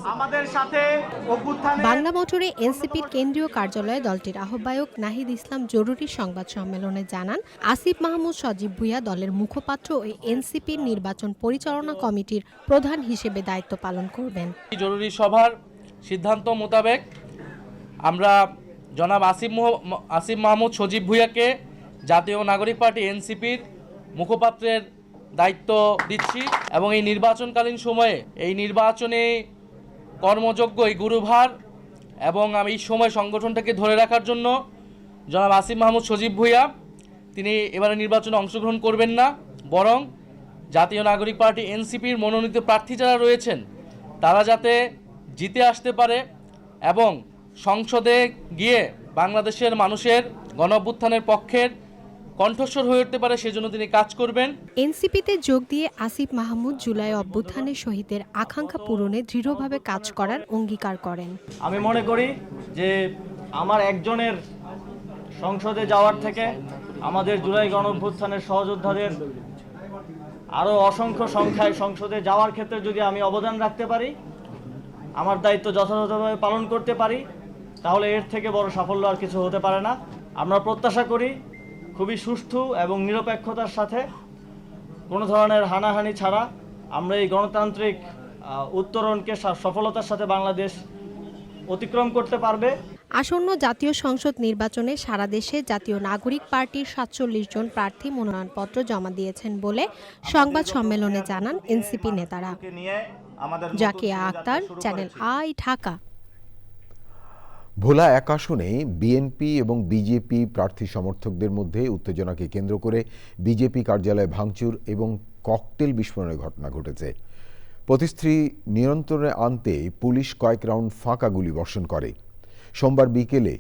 বাংলা মোটরে এনসিপির কেন্দ্রীয় কার্যালয়ে দলটির আহ্বায়ক নাহিদ ইসলাম জরুরি সংবাদ সম্মেলনে জানান, আসিফ মাহমুদ সজীব ভূঁইয়া দলের মুখপাত্র ও এনসিপির নির্বাচন পরিচালনা কমিটির প্রধান হিসেবে দায়িত্ব পালন করবেন। জরুরি সভার সিদ্ধান্ত মোতাবেক আমরা জনাব আসিফ মাহমুদ সজীব ভূঁইয়াকে জাতীয় নাগরিক পার্টি এনসিপির মুখপাত্রের দায়িত্ব দিচ্ছি এবং এই নির্বাচনকালীন সময়ে এই নির্বাচনে কর্মযোগ্য এই গুরুভার এবং আমি এই সময় সংগঠনটাকে ধরে রাখার জন্য জনাব আসিফ মাহমুদ সজীব ভূঁইয়া তিনি এবারে নির্বাচনে অংশগ্রহণ করবেন না, বরং জাতীয় নাগরিক পার্টি এনসিপির মনোনীত প্রার্থী যারা রয়েছেন তারা যাতে জিতে আসতে পারে এবং সংসদে গিয়ে বাংলাদেশের মানুষের গণঅভ্যুত্থানের পক্ষের কণ্ঠস্বর হয়ে উঠতে পারে সেজন্য তিনি কাজ করবেন। এনসিপিতে যোগ দিয়ে আসিফ মাহমুদ জুলাই অভ্যুত্থানের শহীদদের আকাঙ্ক্ষা পূরণে দৃঢ়ভাবে কাজ করার অঙ্গীকার করেন। আমি মনে করি যে আমার একজনের সংসদে যাওয়ার থেকে আমাদের জুলাই গণঅভ্যুত্থানের সহযোদ্ধাদের আরও অসংখ্য সংখ্যায় সংসদে যাওয়ার ক্ষেত্রে যদি আমি অবদান রাখতে পারি, আমার দায়িত্ব যথাযথভাবে পালন করতে পারি, তাহলে এর থেকে বড় সাফল্য আর কিছু হতে পারে না। আমরা প্রত্যাশা করি খুবই সুষ্ঠু এবং নিরপেক্ষতার সাথে, কোনো ধরনের হানাহানি ছাড়া আমরা এই গণতান্ত্রিক উত্তরণকে সফলতার সাথে বাংলাদেশ অতিক্রম করতে পারবে। আসন্ন জাতীয় সংসদ নির্বাচনে সারা দেশে জাতীয় নাগরিক পার্টির ৪৭ জন প্রার্থী মনোনয়নপত্র জমা দিয়েছেন বলে সংবাদ সম্মেলনে জানান এনসিপি নেতারা। Zakia Akter, channel I, Dhaka. ভোলা এক আসনে বিএনপি এবং বিজেপি প্রার্থী সমর্থকদের মধ্যে উত্তেজনাকে কেন্দ্র করে বিজেপি কার্যালয়ে ভাঙচুর এবং ককটেল বিস্ফোরণের ঘটনা ঘটেছে। পরিস্থিতি নিয়ন্ত্রণে আনতে পুলিশ কয়েক রাউন্ড ফাঁকা গুলি বর্ষণ করে। সোমবার বিকেলে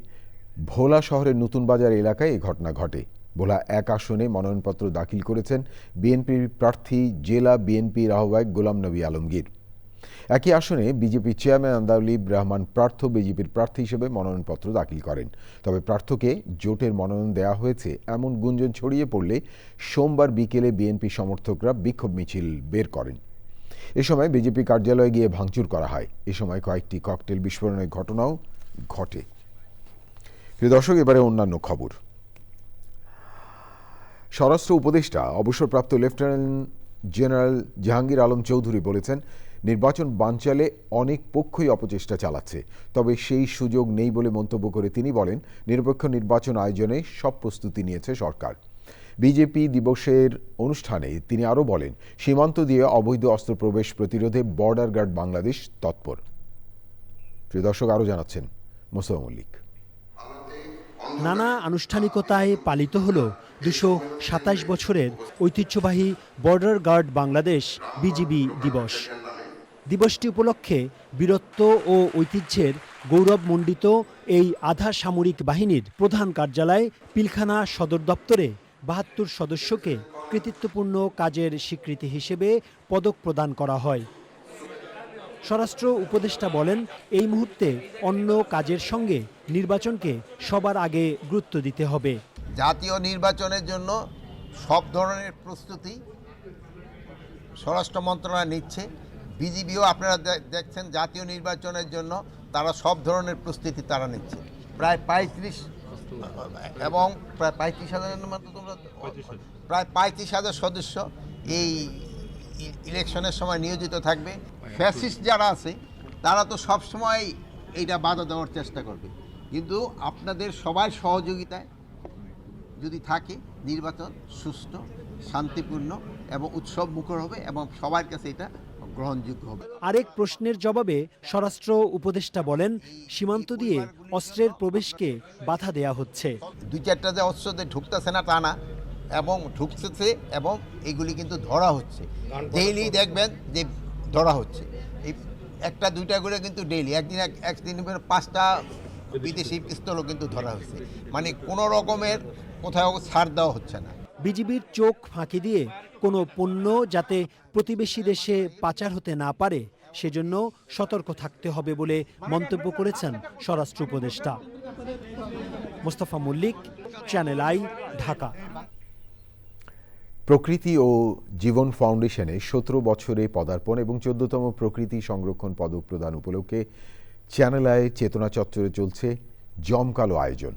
ভোলা শহরের নতুন বাজার এলাকায় এই ঘটনা ঘটে। ভোলা এক আসনে মনোনয়নপত্র দাখিল করেছেন বিএনপির প্রার্থী জেলা বিএনপির আহ্বায়ক গোলাম নবী আলমগীর। একই আসনে বিজেপি চেয়ারম্যান আন্দাউলিব রহমান প্রার্থ বিজেপির প্রার্থী হিসেবে মনোনয়নপত্র দাখিল করেন। তবে প্রার্থকে জোটের মনোনয়ন দেওয়া হয়েছে এমন গুঞ্জন ছড়িয়ে পড়লে সোমবার বিকেলে বিএনপি সমর্থকরা বিক্ষোভ মিছিল বের করেন। এ সময় বিজেপি কার্যালয়ে গিয়ে ভাঙচুর করা হয়। এ সময় কয়েকটি ককটেল বিস্ফোরণের ঘটনাও ঘটে। প্রিয় দর্শক, এবারে অন্যান্য খবর। স্বরাষ্ট্র উপদেষ্টা অবসরপ্রাপ্ত লেফটেন্যান্ট জেনারেল জাহাঙ্গীর আলম চৌধুরী বলেছেন, নির্বাচন বানচালে অনেক পক্ষই অপচেষ্টা চালাচ্ছে, তবে সেই সুযোগ নেই বলে মন্তব্য করে তিনি বলেন, নিরপেক্ষ নির্বাচন আয়োজনে সব প্রস্তুতি নিয়েছে সরকার। বিজেপি দিবসের অনুষ্ঠানে তিনি আরও বলেন, সীমান্ত দিয়ে অবৈধ অস্ত্র প্রবেশ প্রতিরোধে বর্ডার গার্ড বাংলাদেশ তৎপর। প্রিয় দর্শক, আরও জানাচ্ছেন মোস্তফা মল্লিক। নানা আনুষ্ঠানিকতায় পালিত হল ২২৭ বছরের ঐতিহ্যবাহী বর্ডার গার্ড বাংলাদেশ বিজিবি দিবস। দিবসটি উপলক্ষে বীরত্ব ও ঐতিহ্যের গৌরবমণ্ডিত এই আধা সামরিক বাহিনীর প্রধান কার্যালয় পিলখানা সদর দপ্তরে ৭২ সদস্যকে কৃতিত্বপূর্ণ কাজের স্বীকৃতি হিসেবে পদক প্রদান করা হয়। স্বরাষ্ট্র উপদেষ্টা বলেন, এই মুহূর্তে অন্য কাজের সঙ্গে নির্বাচনকে সবার আগে গুরুত্ব দিতে হবে। জাতীয় নির্বাচনের জন্য সব ধরনের প্রস্তুতি স্বরাষ্ট্র মন্ত্রণালয় নিচ্ছে। বিজিবিও আপনারা দেখছেন জাতীয় নির্বাচনের জন্য তারা সব ধরনের প্রস্তুতি তারা নিচ্ছে। প্রায় ৩৫ এবং প্রায় ৩৫,০০০ মতো প্রায় ৩৫,০০০ সদস্য এই ইলেকশনের সময় নিয়োজিত থাকবে। ফ্যাসিস্ট যারা আছে তারা তো সবসময় এইটা বাধা দেওয়ার চেষ্টা করবে, কিন্তু আপনাদের সবাই সহযোগিতায় যদি থাকে নির্বাচন সুষ্ঠু, শান্তিপূর্ণ এবং উৎসব মুখর হবে এবং সবার কাছে এটা গ্রহণযোগ্য হবে। আরেক প্রশ্নের জবাবে স্বরাষ্ট্র উপদেষ্টা বলেন, সীমান্ত দিয়ে অস্ত্রের প্রবেশকে বাধা দেয়া হচ্ছে। ২-৪টা যে অস্ত্রতে ঢুকতেছে না তা না, এবং ঢুকতেছে এবং এগুলি কিন্তু ধরা হচ্ছে। ডেইলি দেখবেন যে ধরা হচ্ছে, এই ১টা-২টা করে কিন্তু ডেইলি একদিন ৫টা বিদেশি পিস্তলও কিন্তু ধরা হচ্ছে। মানে কোনো রকমের কোথাও ছাড় দেওয়া হচ্ছে না। বিজিবির চোখ ফাঁকি দিয়ে কোনো পণ্য যাতে প্রতিবেশী দেশে পাচার হতে না পারে সেজন্য সতর্ক থাকতে হবে বলে মন্তব্য করেছেন স্বরাষ্ট্র উপদেষ্টা। Mostafa Mallik, channel I, Dhaka. প্রকৃতি ও জীবন ফাউন্ডেশনে ১৭ বছরে পদার্পণ এবং ১৪তম প্রকৃতি সংরক্ষণ পদক প্রদান উপলক্ষে চ্যানেল আই চেতনা চত্বরে চলছে জমকালো আয়োজন।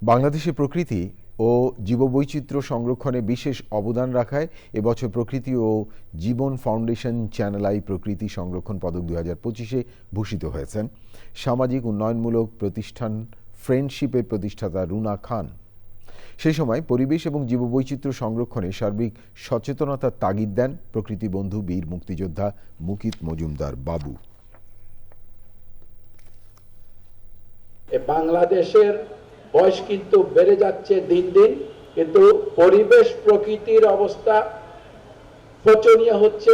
বাংলাদেশে প্রকৃতি ও জীববৈচিত্র্য সংরক্ষণে বিশেষ অবদান রাখায় এবছর প্রকৃতি ও জীবন ফাউন্ডেশন চ্যানেল আই প্রকৃতি সংরক্ষণ পদক ২০২৫-এ ভূষিত হয়েছেন সামাজিক উন্নয়নমূলক প্রতিষ্ঠান ফ্রেন্ডশিপের প্রতিষ্ঠাতা রুনা খান। সেই সময় পরিবেশ এবং জীববৈচিত্র্য সংরক্ষণে সার্বিক সচেতনতার তাগিদ দেন প্রকৃতি বন্ধু বীর মুক্তিযোদ্ধা মুকিত মজুমদার বাবু। বাংলাদেশের বয়স কিন্তু বেড়ে যাচ্ছে দিন দিন, কিন্তু পরিবেশ প্রকৃতির অবস্থা শোচনীয় হচ্ছে।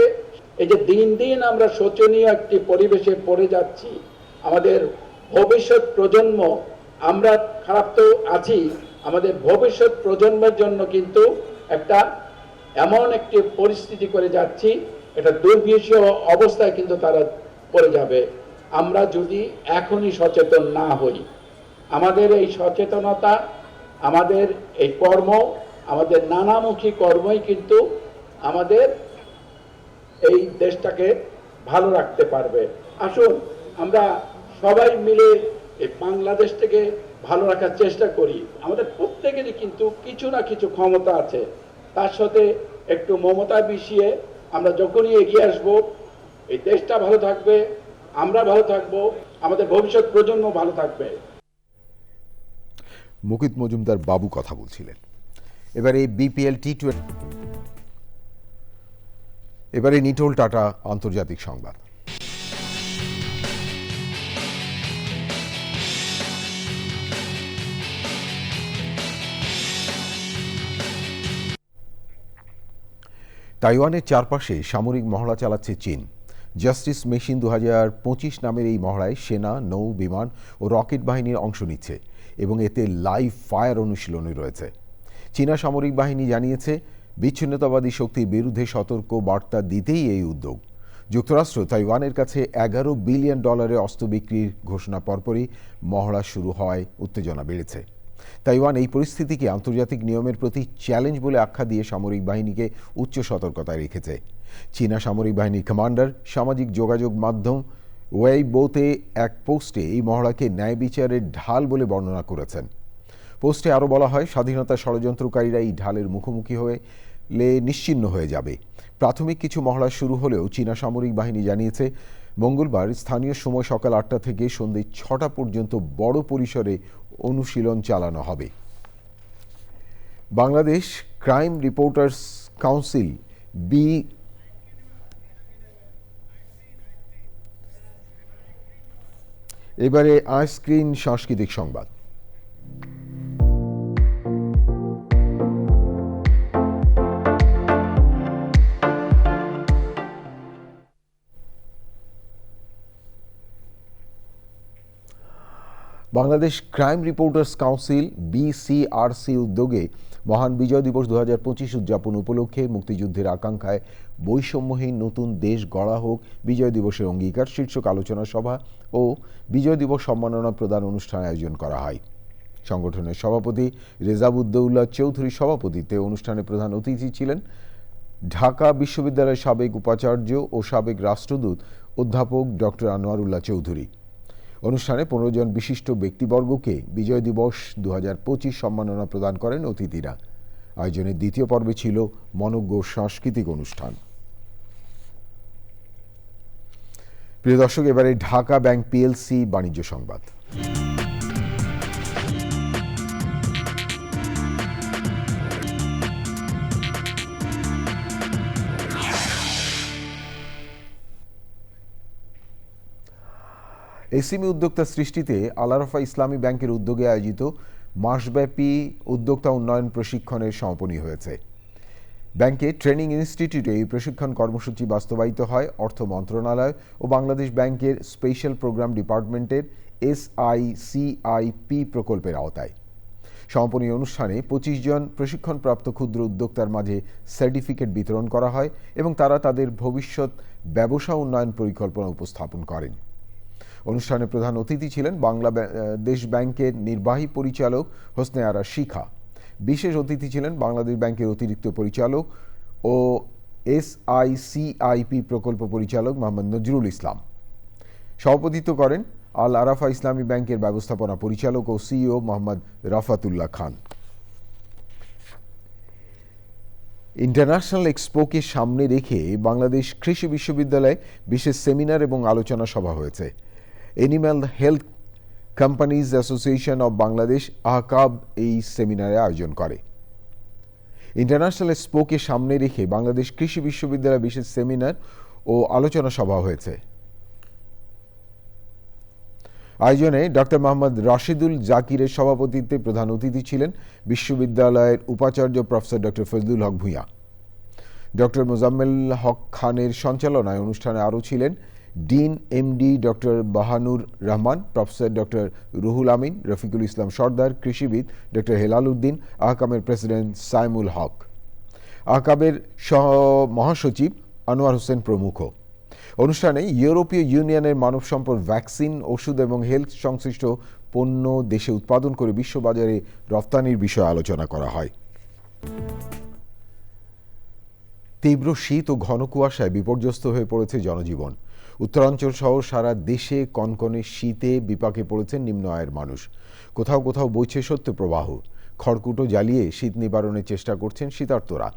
এই যে দিন দিন আমরা শোচনীয় একটি পরিবেশে পড়ে যাচ্ছি, আমাদের ভবিষ্যৎ প্রজন্ম, আমরা খারাপ তো আছি, আমাদের ভবিষ্যৎ প্রজন্মের জন্য কিন্তু একটা এমন একটি পরিস্থিতি করে যাচ্ছি, এটা দুর্বিষহ অবস্থায় কিন্তু তারা পড়ে যাবে আমরা যদি এখনই সচেতন না হই। আমাদের এই সচেতনতা আমাদের এই কর্ম, আমাদের নানামুখী কর্মই কিন্তু আমাদের এই দেশটাকে ভালো রাখতে পারবে। আসুন আমরা সবাই মিলে এই বাংলাদেশটাকে ভালো রাখার চেষ্টা করি। আমাদের প্রত্যেকেরই কিন্তু কিছু না কিছু ক্ষমতা আছে, তার সাথে একটু মমতা মিশিয়ে আমরা যখনই এগিয়ে আসব, এই দেশটা ভালো থাকবে, আমরা ভালো থাকবো, আমাদের ভবিষ্যৎ প্রজন্ম ভালো থাকবে। মুকিত মজুমদার বাবু কথা বলছিলেন। এবারে বিপিএল এবারে নিটোল টাটা আন্তর্জাতিক সংবাদ। তাইওয়ানের চারপাশে সামরিক মহড়া চালাচ্ছে চীন। জাস্টিস মেশিন 2025 নামের এই মহড়ায় সেনা, নৌ, বিমান ও রকেট বাহিনীর অংশ নিচ্ছে এবং এতে লাইভ ফায়ার অনুশীলনই রয়েছে। চীনা সামরিক বাহিনী জানিয়েছে, বিচ্ছিন্নতাবাদী শক্তির বিরুদ্ধে সতর্ক বার্তা দিতেই এই উদ্যোগ। যুক্তরাষ্ট্র তাইওয়ানের কাছে $11 বিলিয়ন অস্ত্র বিক্রির ঘোষণা পরপরই মহড়া শুরু হয় উত্তেজনা বেড়েছে। তাইওয়ান এই পরিস্থিতিকে আন্তর্জাতিক নিয়মের প্রতি চ্যালেঞ্জ বলে আখ্যা দিয়ে সামরিক বাহিনীকে উচ্চ সতর্কতায় রেখেছে। চীনা সামরিক বাহিনীর কমান্ডার সামাজিক যোগাযোগ মাধ্যম ওয়েইবোতে এক পোস্টে এই মহড়াকে ন্যায় বিচারের ঢাল বলে বর্ণনা করেছেন। পোস্টে আরও বলা হয়, স্বাধীনতা ষড়যন্ত্রকারীরা এই ঢালের মুখোমুখি হলে নিশ্চিহ্ন হয়ে যাবে। প্রাথমিক কিছু মহড়া শুরু হলেও চীনা সামরিক বাহিনী জানিয়েছে, মঙ্গলবার স্থানীয় সময় সকাল 8টা থেকে সন্ধ্যে 6টা পর্যন্ত বড় পরিসরে অনুশীলন চালানো হবে। বাংলাদেশ ক্রাইম রিপোর্টার্স কাউন্সিল এবারে আইস্ক্রিন সাংস্কৃতিক সংবাদ। Bangladesh crime reporters council BCRC উদ্যোগে মহান বিজয় দিবস 2025 উদযাপন উপলক্ষে মুক্তিযুদ্ধের আকাঙ্ক্ষায় বৈষম্যহীন নতুন দেশ গড়া হোক বিজয় দিবসের অঙ্গীকার শীর্ষক আলোচনা সভা ও বিজয় দিবস সম্মাননা প্রদান অনুষ্ঠান আয়োজন করা হয়। সংগঠনের সভাপতি রেজাবউদ্দৌলা চৌধুরীর সভাপতিত্বে অনুষ্ঠানে প্রধান অতিথি ছিলেন ঢাকা বিশ্ববিদ্যালয়ের সাবেক উপাচার্য ও সাবেক রাষ্ট্রদূত অধ্যাপক ডক্টর আনোয়ারুল্লাহ চৌধুরী। অনুষ্ঠানে 15 জন বিশিষ্ট ব্যক্তিবর্গকে বিজয় দিবস 2025 সম্মাননা প্রদান করেন অতিথিরা। আয়োজনের দ্বিতীয় পর্বে ছিল মনোজ্ঞ সাংস্কৃতিক অনুষ্ঠান। প্রিয় দর্শক, এবারে ঢাকা ব্যাংক PLC বাণিজ্য সংবাদ। এসএমই উদ্যোক্তা সৃষ্টিতে আল আরাফা ইসলামী ব্যাংকের উদ্যোগে আয়োজিত মাসব্যাপী উদ্যোক্তা উন্নয়ন প্রশিক্ষণের সমাপনী হয়েছে। ব্যাংকে ট্রেনিং ইনস্টিটিউটে এই প্রশিক্ষণ কর্মসূচি বাস্তবায়িত হয় অর্থ মন্ত্রণালয় ও বাংলাদেশ ব্যাংকের স্পেশাল প্রোগ্রাম ডিপার্টমেন্টের SICIP প্রকল্পের আওতায়। সমাপনী অনুষ্ঠানে 25 জন প্রশিক্ষণপ্রাপ্ত ক্ষুদ্র উদ্যোক্তার মাঝে সার্টিফিকেট বিতরণ করা হয় এবং তারা তাদের ভবিষ্যৎ ব্যবসা উন্নয়ন পরিকল্পনা উপস্থাপন করেন। অনুষ্ঠানে প্রধান অতিথি ছিলেন বাংলাদেশ ব্যাংকের নির্বাহী পরিচালক হোসনে আরা শিখা। বিশেষ অতিথি ছিলেন বাংলাদেশ ব্যাংকের অতিরিক্ত পরিচালক ও SICIP প্রকল্প পরিচালক মোহাম্মদ নজরুল ইসলাম। সভাপতিত্ব করেন আল আরাফা ইসলামী ব্যাংকের ব্যবস্থাপনা পরিচালক ও CEO মোহাম্মদ রাফাতুল্লাহ খান। ইন্টারন্যাশনাল এক্সপোকে সামনে রেখে বাংলাদেশ কৃষি বিশ্ববিদ্যালয়ে বিশেষ সেমিনার এবং আলোচনা সভা হয়েছে। Animal health companies association of Bangladesh AHCAB এই সেমিনারে আয়োজন করে। ইন্টারন্যাশনাল এক্সপোকে সামনে রেখে বাংলাদেশ কৃষি বিশ্ববিদ্যালয়ে বিশেষ সেমিনার ও আলোচনা সভা হয়েছে। আয়োজনে ডক্টর মোহাম্মদ রাশিদুল জাকিরের সভাপতিত্বে প্রধান অতিথি ছিলেন বিশ্ববিদ্যালয়ের উপাচার্য professor doctor Fazlul Haque Bhuiyan. Doctor Mozammel Haque খানের সঞ্চালনায় অনুষ্ঠানে আরও ছিলেন dean MD doctor Bahanur Rahman, professor doctor Ruhul Amin, Rafiqul Islam Sardar, কৃষিবিদ ডক্টর হেলাল উদ্দিন, আহকামের প্রেসিডেন্ট সাইমুল হক, আহকাবের সহ মহাসচিব আনোয়ার হোসেন প্রমুখ। অনুষ্ঠানে ইউরোপীয় ইউনিয়নের মানব সম্পদ, ভ্যাকসিন, ওষুধ এবং হেলথ সংশ্লিষ্ট পণ্য দেশে উৎপাদন করে বিশ্ববাজারে রপ্তানির বিষয়ে আলোচনা করা হয়। তীব্র শীত ও ঘন কুয়াশায় বিপর্যস্ত হয়ে পড়েছে জনজীবন। উত্তরাঞ্চল সহ সারা দেশে কনকনে শীতে বিপাকে পড়েছেন নিম্ন আয়ের মানুষ। কোথাও কোথাও বইছে শৈত্যপ্রবাহ। খড়কুটো জ্বালিয়ে শীত নিবারণের চেষ্টা করছেন শীতার্তরা।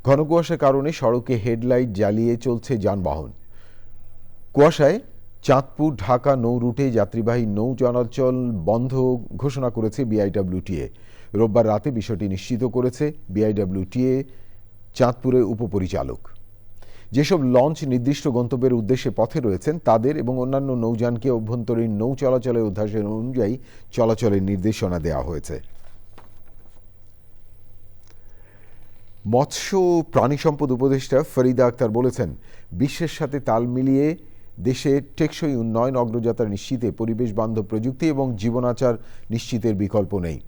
ঘন কুয়াশার কারণে সড়কে হেডলাইট জ্বালিয়ে চলছে যানবাহন। কুয়াশায় চাঁদপুর ঢাকা নৌ রুটে যাত্রীবাহী নৌ চলাচল বন্ধ ঘোষণা করেছে বিআইডব্লিউটিএ। রোববার রাতে বিষয়টি নিশ্চিত করেছে বিআইডব্লিউটিএ চাঁদপুরের উপপরিচালক। যেসব লঞ্চ নির্দিষ্ট গন্তব্যের উদ্দেশ্যে পথে রয়েছেন তাদের এবং অন্যান্য নৌযানকে অভ্যন্তরীণ নৌ চলাচলের অধ্যাদেশ অনুযায়ী চলাচলের নির্দেশনা দেওয়া হয়েছে। মৎস্য ও প্রাণী সম্পদ উপদেষ্টা ফরিদা আক্তার বলেছেন, বিশ্বের সাথে তাল মিলিয়ে দেশের টেকসই উন্নয়ন অগ্রযাত্রা নিশ্চিতে পরিবেশ বান্ধব প্রযুক্তি এবং জীবনাচার নিশ্চিতের বিকল্প নেই।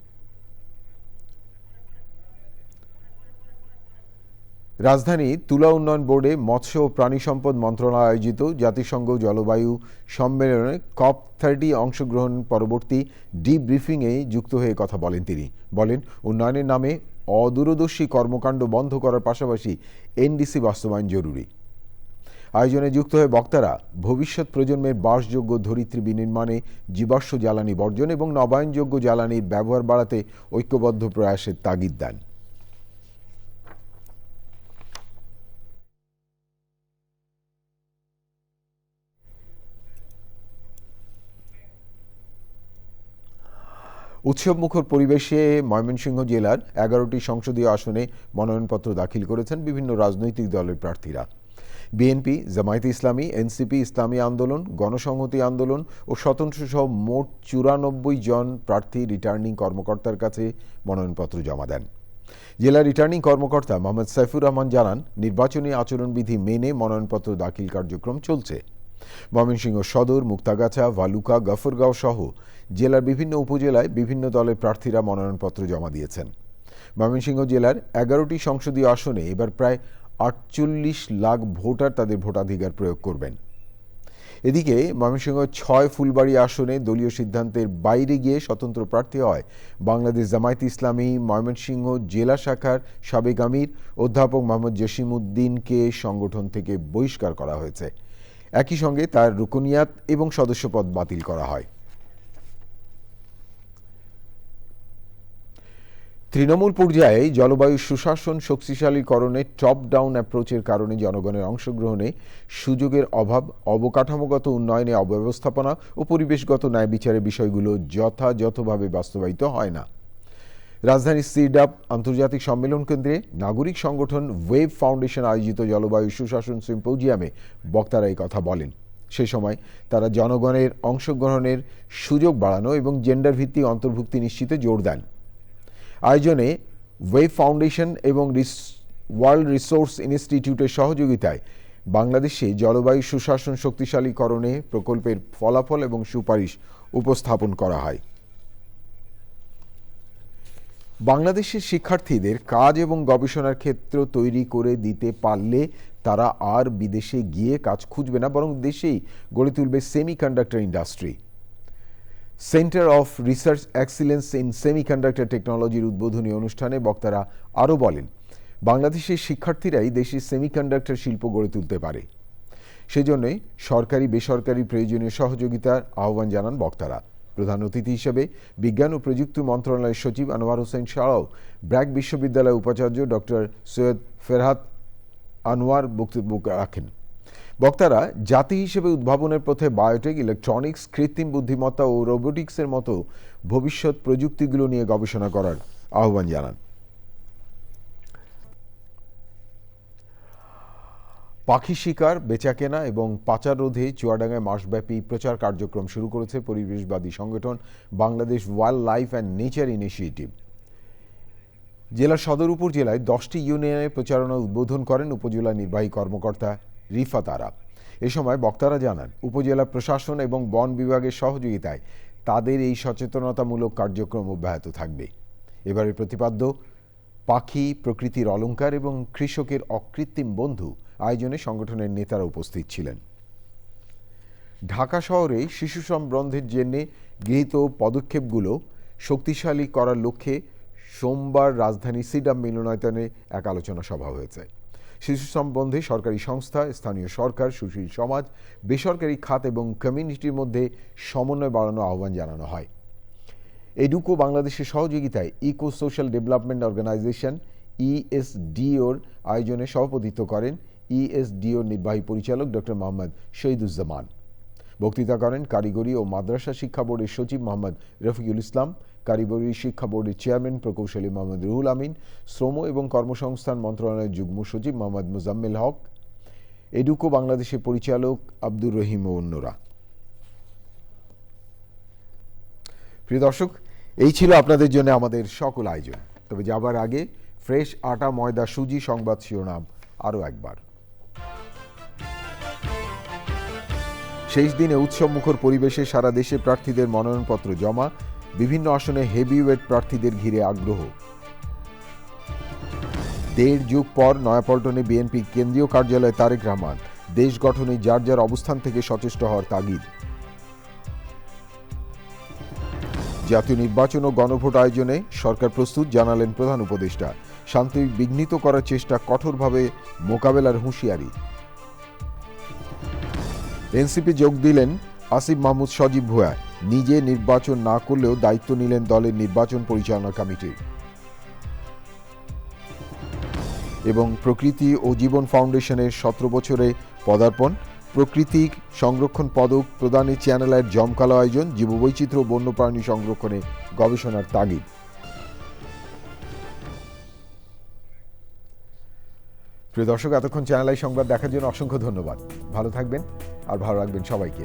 রাজধানী তুলা উন্নয়ন বোর্ডে মৎস্য ও প্রাণী সম্পদ মন্ত্রণালয় আয়োজিত জাতিসংঘ জলবায়ু সম্মেলনে COP30 অংশগ্রহণ পরবর্তী ডিব্রিফিংয়ে যুক্ত হয়ে কথা বলেন তিনি। বলেন, উন্নয়নের নামে অদূরদর্শী কর্মকাণ্ড বন্ধ করার পাশাপাশি NDC বাস্তবায়ন জরুরি। আয়োজনে যুক্ত হয়ে বক্তারা ভবিষ্যৎ প্রজন্মের বাসযোগ্য ধরিত্রী বিনির্মাণে জীবাশ্ম জ্বালানি বর্জন এবং নবায়নযোগ্য জ্বালানির ব্যবহার বাড়াতে ঐক্যবদ্ধ প্রয়াসের তাগিদ দেন। উৎসবমুখর পরিবেশে ময়মনসিংহ জেলার 11টি সংসদীয় আসনে মনোনয়নপত্র দাখিল করেছেন বিভিন্ন রাজনৈতিক দলের প্রার্থীরা। বিএনপি, জামায়াতে ইসলামী, এনসিপি, ইসলামী আন্দোলন, গণসংহতি আন্দোলন ও স্বতন্ত্র সহ মোট 94 জন প্রার্থী রিটার্নিং কর্মকর্তার কাছে মনোনয়নপত্র জমা দেন। জেলা রিটার্নিং কর্মকর্তা মোহাম্মদ সাইফুর রহমান জানান, নির্বাচনী আচরণবিধি মেনে মনোনয়নপত্র দাখিল কার্যক্রম চলছে। ময়মনসিংহ সদর, মুক্তাগাছা, ভালুকা, গফরগাঁও সহ জেলার বিভিন্ন উপজেলায় বিভিন্ন দলের প্রার্থীরা মনোনয়নপত্র জমা দিয়েছেন। ময়মনসিংহ জেলার 11টি সংসদীয় আসনে এবার প্রায় 48 লাখ ভোটার তাদের ভোটাধিকার প্রয়োগ করবেন। এদিকে ময়মনসিংহ 6 ফুলবাড়ি আসনে দলীয় সিদ্ধান্তের বাইরে গিয়ে স্বতন্ত্র প্রার্থী হয় বাংলাদেশ জামায়াতে ইসলামী ময়মনসিংহ জেলা শাখার সাবেক আমির অধ্যাপক মোহাম্মদ জসিম উদ্দিনকে সংগঠন থেকে বহিষ্কার করা হয়েছে। একই সঙ্গে তার রুকনিয়াত এবং সদস্যপদ বাতিল করা হয়। তৃণমূল পর্যায়ে জলবায়ু সুশাসন শক্তিশালীকরণে টপ ডাউন অ্যাপ্রোচের কারণে জনগণের অংশগ্রহণে সুযোগের অভাব, অবকাঠামোগত উন্নয়নে অব্যবস্থাপনা ও পরিবেশগত ন্যায় বিচারের বিষয়গুলো যথাযথভাবে বাস্তবায়িত হয় না। রাজধানীর সিডাপ আন্তর্জাতিক সম্মেলন কেন্দ্রে নাগরিক সংগঠন ওয়েভ ফাউন্ডেশন আয়োজিত জলবায়ু সুশাসন সিম্পোজিয়ামে বক্তারা এই কথা বলেন। সে সময় তারা জনগণের অংশগ্রহণের সুযোগ বাড়ানো এবং জেন্ডার ভিত্তিক অন্তর্ভুক্তি নিশ্চিতে জোর দেন। আয়োজনে ওয়েভ ফাউন্ডেশন এবং ওয়ার্ল্ড রিসোর্স ইনস্টিটিউটের সহযোগিতায় বাংলাদেশে জলবায়ু সুশাসন শক্তিশালীকরণে প্রকল্পের ফলাফল এবং সুপারিশ উপস্থাপন করা হয়। বাংলাদেশের শিক্ষার্থীদের কাজ এবং গবেষণার ক্ষেত্র তৈরি করে দিতে পারলে তারা আর বিদেশে গিয়ে কাজ খুঁজবে না, বরং দেশেই গড়ে তুলবে semiconductor industry. Centre of research excellence in semiconductor টেকনোলজির উদ্বোধনী অনুষ্ঠানে বক্তারা আরও বলেন, বাংলাদেশের শিক্ষার্থীরাই দেশের সেমিকন্ডাক্টর শিল্প গড়ে তুলতে পারে। সেজন্যই সরকারি বেসরকারি প্রয়োজনীয় সহযোগিতার আহ্বান জানান বক্তারা। প্রধান অতিথি হিসেবে বিজ্ঞান ও প্রযুক্তি মন্ত্রণালয়ের সচিব আনোয়ার হোসেন ছাড়াও ব্র্যাক বিশ্ববিদ্যালয়ের উপাচার্য ডক্টর সৈয়দ ফেরহাত আনোয়ার বক্তব্য রাখেন। বক্তারা জাতি হিসেবে উদ্ভাবনের পথে বায়োটেক, ইলেকট্রনিক্স, কৃত্রিম বুদ্ধিমত্তা ও রোবোটিক্সের মতো ভবিষ্যৎ প্রযুক্তিগুলো নিয়ে গবেষণা করার আহ্বান জানান। পাখি শিকার, বেচাকেনা এবং পাচার রোধে চুয়াডাঙ্গায় মাসব্যাপী প্রচার কার্যক্রম শুরু করেছে পরিবেশবাদী সংগঠন Bangladesh wild life and nature initiative. জেলার সদর উপজেলায় 10টি ইউনিয়নে প্রচারণা উদ্বোধন করেন উপজেলা নির্বাহী কর্মকর্তা রিফাত আরা। এ সময় বক্তারা জানান, উপজেলা প্রশাসন এবং বন বিভাগের সহযোগিতায় তাদের এই সচেতনতামূলক কার্যক্রম অব্যাহত থাকবে। এবারের প্রতিপাদ্য পাখি প্রকৃতির অলংকার এবং কৃষকের অকৃত্রিম বন্ধু আয়োজনে সংগঠনের নেতারা উপস্থিত ছিলেন। ঢাকা শহরে শিশু শ্রম বন্ধের জন্য গৃহীত পদক্ষেপগুলো শক্তিশালী করার লক্ষ্যে সোমবার রাজধানী সিডাম মিলনায়তনে এক আলোচনা সভা হয়েছে। শিশু শ্রম বন্ধে সরকারি সংস্থা, স্থানীয় সরকার, সুশীল সমাজ, বেসরকারি খাত এবং কমিউনিটির মধ্যে সমন্বয় বাড়ানোর আহ্বান জানানো হয়। এডুকো বাংলাদেশের সহযোগিতায় ইকো সোশ্যাল ডেভেলপমেন্ট অর্গানাইজেশন ESDOর আয়োজনে সভাপতিত্ব করেন ESDOর নির্বাহী পরিচালক ডক্টর মোহাম্মদ শহীদুজ্জামান। বক্তৃতা করেন কারিগরি ও মাদ্রাসা শিক্ষা বোর্ডের সচিব মোহাম্মদ রফিকুল ইসলাম, কারিগরি শিক্ষা বোর্ডের চেয়ারম্যান প্রকৌশলী মোহাম্মদ রুহুল আমিন, শ্রম এবং কর্মসংস্থান মন্ত্রণালয়ের যুগ্ম সচিব মোহাম্মদ মুজাম্মেল হক, এডুকো বাংলাদেশের পরিচালক আব্দুর রহিম ও অন্যরা। প্রিয় দর্শক, এই ছিল আপনাদের জন্য আমাদের সকল আয়োজন। তবে যাবার আগে ফ্রেশ আটা, ময়দা, সুজি সংবাদ শিরোনাম আরও একবার। শেষ দিনে উৎসবমুখর পরিবেশে সারা দেশে প্রার্থীদের মনোনয়নপত্র জমা, বিভিন্ন আসনে হেভিওয়েট প্রার্থীদের ঘিরে আগ্রহ। 1.5 যুগ পর নয়াপল্টনে বিএনপি কেন্দ্রীয় কার্যালয়ে তারেক রহমান, দেশ গঠনে যার যার অবস্থান থেকে সচেষ্ট হওয়ার তাগিদ। জাতীয় নির্বাচন ও গণভোট আয়োজনে সরকার প্রস্তুত, জানালেন প্রধান উপদেষ্টা। শান্তি বিঘ্নিত করার চেষ্টা কঠোরভাবে মোকাবেলার হুঁশিয়ারি। এনসিপি যোগ দিলেন আসিফ মাহমুদ সজীব ভুঁইয়া, নিজে নির্বাচন না করলেও দায়িত্ব নিলেন দলের নির্বাচন পরিচালনা কমিটির। এবং প্রকৃতি ও জীবন ফাউন্ডেশনের 17 বছরে পদার্পণ, প্রকৃতি সংরক্ষণ পদক প্রদানে চ্যানেলের জমকালো আয়োজন, জীববৈচিত্র্য ও বন্যপ্রাণী সংরক্ষণে গবেষণার তাগিদ। প্রিয় দর্শক, এতক্ষণ চ্যানেল আই সংবাদ দেখার জন্য অসংখ্য ধন্যবাদ। ভালো থাকবেন আর ভালো রাখবেন সবাইকে।